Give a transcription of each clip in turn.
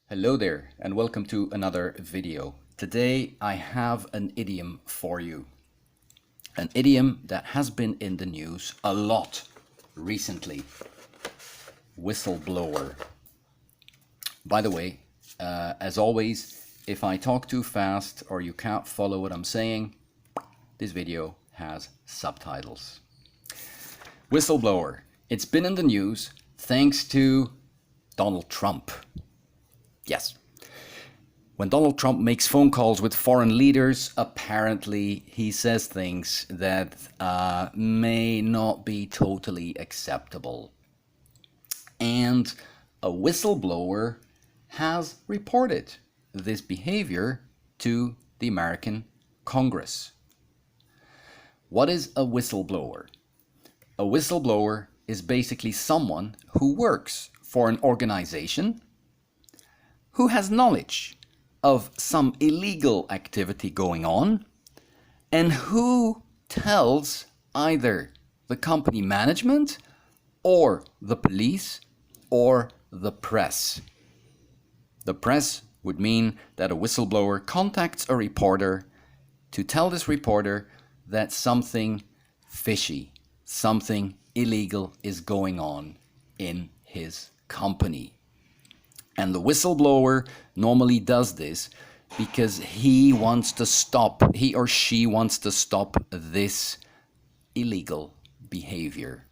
Hello there and welcome to another video. Today I have an idiom for you. An idiom that has been in the news a lot recently. Whistleblower. By the way, as always, if I talk too fast or you can't follow what I'm saying, this video has subtitles. Whistleblower. It's been in the news thanks to Donald Trump. Yes. When Donald Trump makes phone calls with foreign leaders, apparently he says things that may not be totally acceptable. And a whistleblower has reported this behavior to the American Congress. What is a whistleblower? A whistleblower is basically someone who works for an organization who has knowledge of some illegal activity going on and who tells either the company management or the police or the press. The press would mean that a whistleblower contacts a reporter to tell this reporter that something fishy, something illegal is going on in his company. And the whistleblower normally does this because he or she wants to stop this illegal behavior.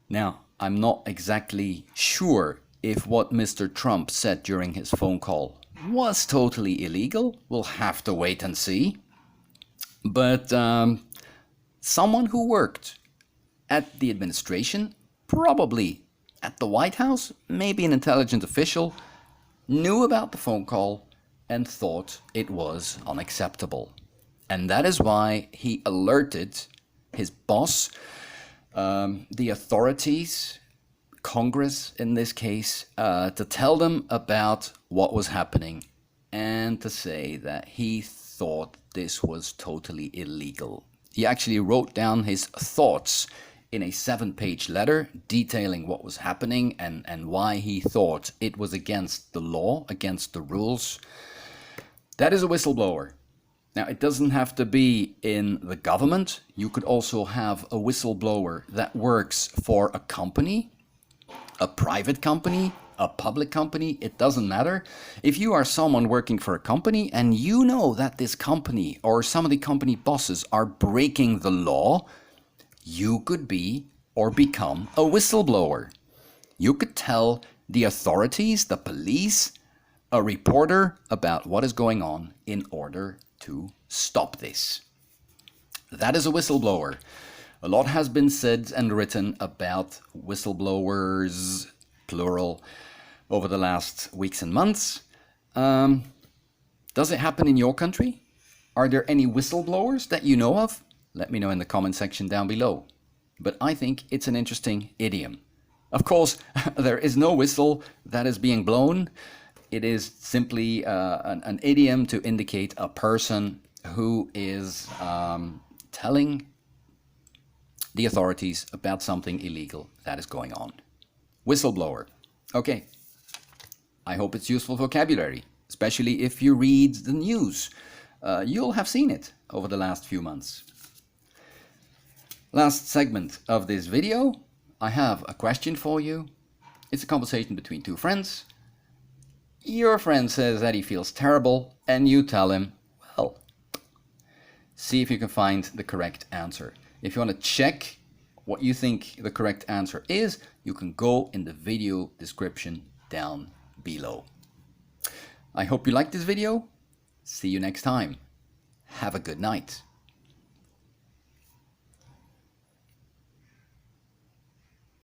Now, I'm not exactly sure if what Mr. Trump said during his phone call was totally illegal. We'll have to wait and see. But someone who worked at the administration, probably at the White House, maybe an intelligent official, knew about the phone call and thought it was unacceptable. And that is why he alerted his boss, the authorities, Congress in this case, to tell them about what was happening and to say that he thought this was totally illegal. He actually wrote down his thoughts in a 7-page letter detailing what was happening and why he thought it was against the law, against the rules. That is a whistleblower. Now, it doesn't have to be in the government. You could also have a whistleblower that works for a company, a private company, a public company. It doesn't matter. If you are someone working for a company and you know that this company or some of the company bosses are breaking the law, you could be or become a whistleblower. You could tell the authorities, the police, a reporter about what is going on in order to stop this. That is a whistleblower. A lot has been said and written about whistleblowers, plural, over the last weeks and months. Does it happen in your country? Are there any whistleblowers that you know of? Let me know in the comment section down below. But I think it's an interesting idiom. Of course, there is no whistle that is being blown. It is simply an idiom to indicate a person who is telling the authorities about something illegal that is going on. Whistleblower. Okay. I hope it's useful vocabulary, especially if you read the news. You'll have seen it over the last few months. Last segment of this video, I have a question for you. It's a conversation between two friends. Your friend says that he feels terrible, and you tell him, well, see if you can find the correct answer. If you want to check what you think the correct answer is, you can go in the video description down below. I hope you liked this video. See you next time. Have a good night.